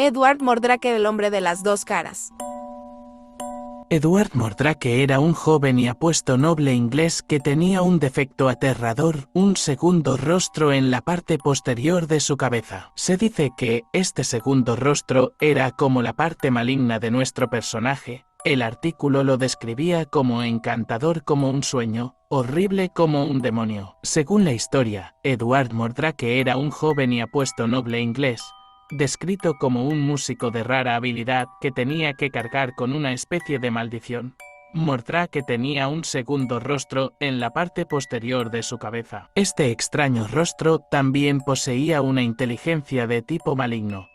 Edward Mordrake, el hombre de las dos caras. Edward Mordrake era un joven y apuesto noble inglés que tenía un defecto aterrador, un segundo rostro en la parte posterior de su cabeza. Se dice que este segundo rostro era como la parte maligna de nuestro personaje. El artículo lo describía como encantador como un sueño, horrible como un demonio. Según la historia, Edward Mordrake era un joven y apuesto noble inglés, descrito como un músico de rara habilidad que tenía que cargar con una especie de maldición. Mordrake tenía un segundo rostro en la parte posterior de su cabeza. Este extraño rostro también poseía una inteligencia de tipo maligno.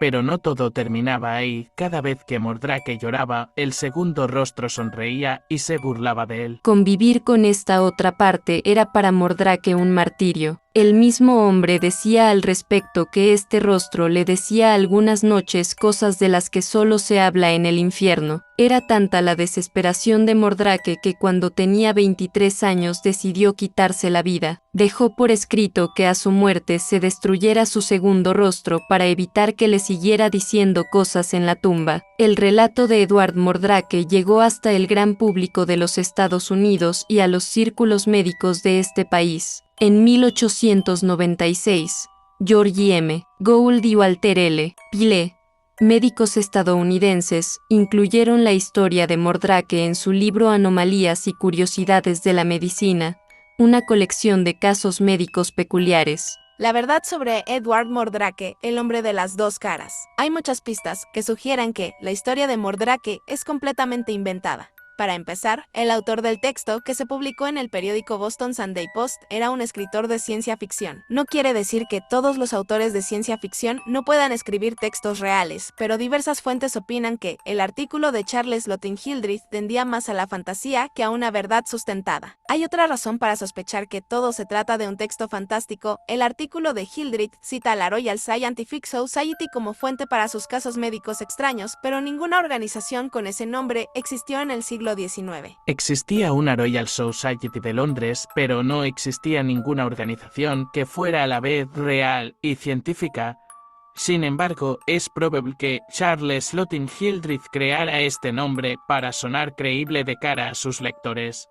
Pero no todo terminaba ahí. Cada vez que Mordrake lloraba, el segundo rostro sonreía y se burlaba de él. Convivir con esta otra parte era para Mordrake un martirio. El mismo hombre decía al respecto que este rostro le decía algunas noches cosas de las que solo se habla en el infierno. Era tanta la desesperación de Mordrake que cuando tenía 23 años decidió quitarse la vida. Dejó por escrito que a su muerte se destruyera su segundo rostro para evitar que le siguiera diciendo cosas en la tumba. El relato de Edward Mordrake llegó hasta el gran público de los Estados Unidos y a los círculos médicos de este país. En 1896, George M. Gould y Walter L. Pile, médicos estadounidenses, incluyeron la historia de Mordrake en su libro Anomalías y Curiosidades de la Medicina, una colección de casos médicos peculiares. La verdad sobre Edward Mordrake, el hombre de las dos caras. Hay muchas pistas que sugieren que la historia de Mordrake es completamente inventada. Para empezar, el autor del texto, que se publicó en el periódico Boston Sunday Post, era un escritor de ciencia ficción. No quiere decir que todos los autores de ciencia ficción no puedan escribir textos reales, pero diversas fuentes opinan que el artículo de Charles Lotin Hildreth tendía más a la fantasía que a una verdad sustentada. Hay otra razón para sospechar que todo se trata de un texto fantástico. El artículo de Hildreth cita a la Royal Scientific Society como fuente para sus casos médicos extraños, pero ninguna organización con ese nombre existió en el siglo XIX. Existía una Royal Society de Londres, pero no existía ninguna organización que fuera a la vez real y científica. Sin embargo, es probable que Charles Lotin Hildreth creara este nombre para sonar creíble de cara a sus lectores,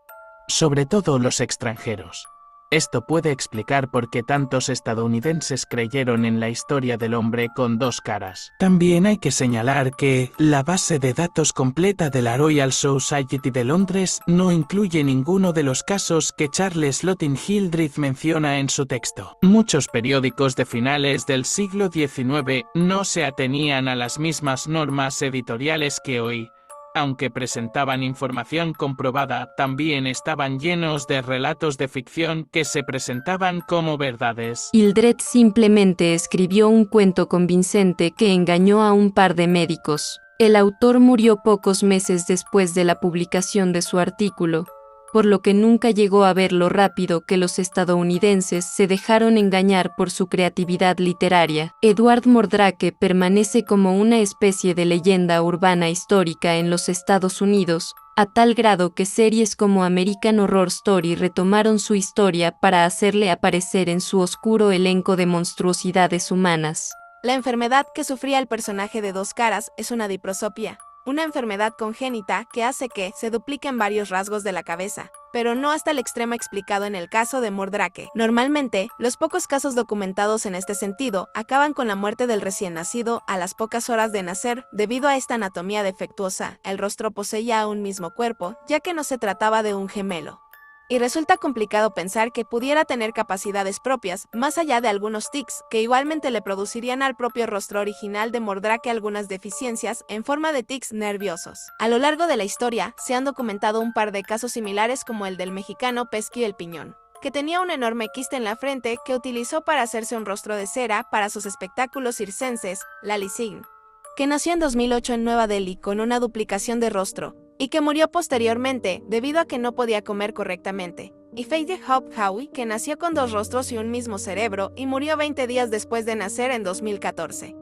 sobre todo los extranjeros. Esto puede explicar por qué tantos estadounidenses creyeron en la historia del hombre con dos caras. También hay que señalar que la base de datos completa de la Royal Society de Londres no incluye ninguno de los casos que Charles Lotin Hildreth menciona en su texto. Muchos periódicos de finales del siglo XIX no se atenían a las mismas normas editoriales que hoy. Aunque presentaban información comprobada, también estaban llenos de relatos de ficción que se presentaban como verdades. Hildreth simplemente escribió un cuento convincente que engañó a un par de médicos. El autor murió pocos meses después de la publicación de su artículo, por lo que nunca llegó a ver lo rápido que los estadounidenses se dejaron engañar por su creatividad literaria. Edward Mordrake permanece como una especie de leyenda urbana histórica en los Estados Unidos, a tal grado que series como American Horror Story retomaron su historia para hacerle aparecer en su oscuro elenco de monstruosidades humanas. La enfermedad que sufría el personaje de dos caras es una diprosopia, una enfermedad congénita que hace que se dupliquen varios rasgos de la cabeza, pero no hasta el extremo explicado en el caso de Mordrake. Normalmente, los pocos casos documentados en este sentido acaban con la muerte del recién nacido a las pocas horas de nacer. Debido a esta anatomía defectuosa, el rostro poseía un mismo cuerpo, ya que no se trataba de un gemelo. Y resulta complicado pensar que pudiera tener capacidades propias, más allá de algunos tics, que igualmente le producirían al propio rostro original de Mordrake algunas deficiencias en forma de tics nerviosos. A lo largo de la historia, se han documentado un par de casos similares como el del mexicano Pesky el Piñón, que tenía un enorme quiste en la frente que utilizó para hacerse un rostro de cera para sus espectáculos circenses, Lali Singh, que nació en 2008 en Nueva Delhi con una duplicación de rostro, y que murió posteriormente debido a que no podía comer correctamente. Y Faye Hope Howie, que nació con dos rostros y un mismo cerebro y murió 20 días después de nacer en 2014.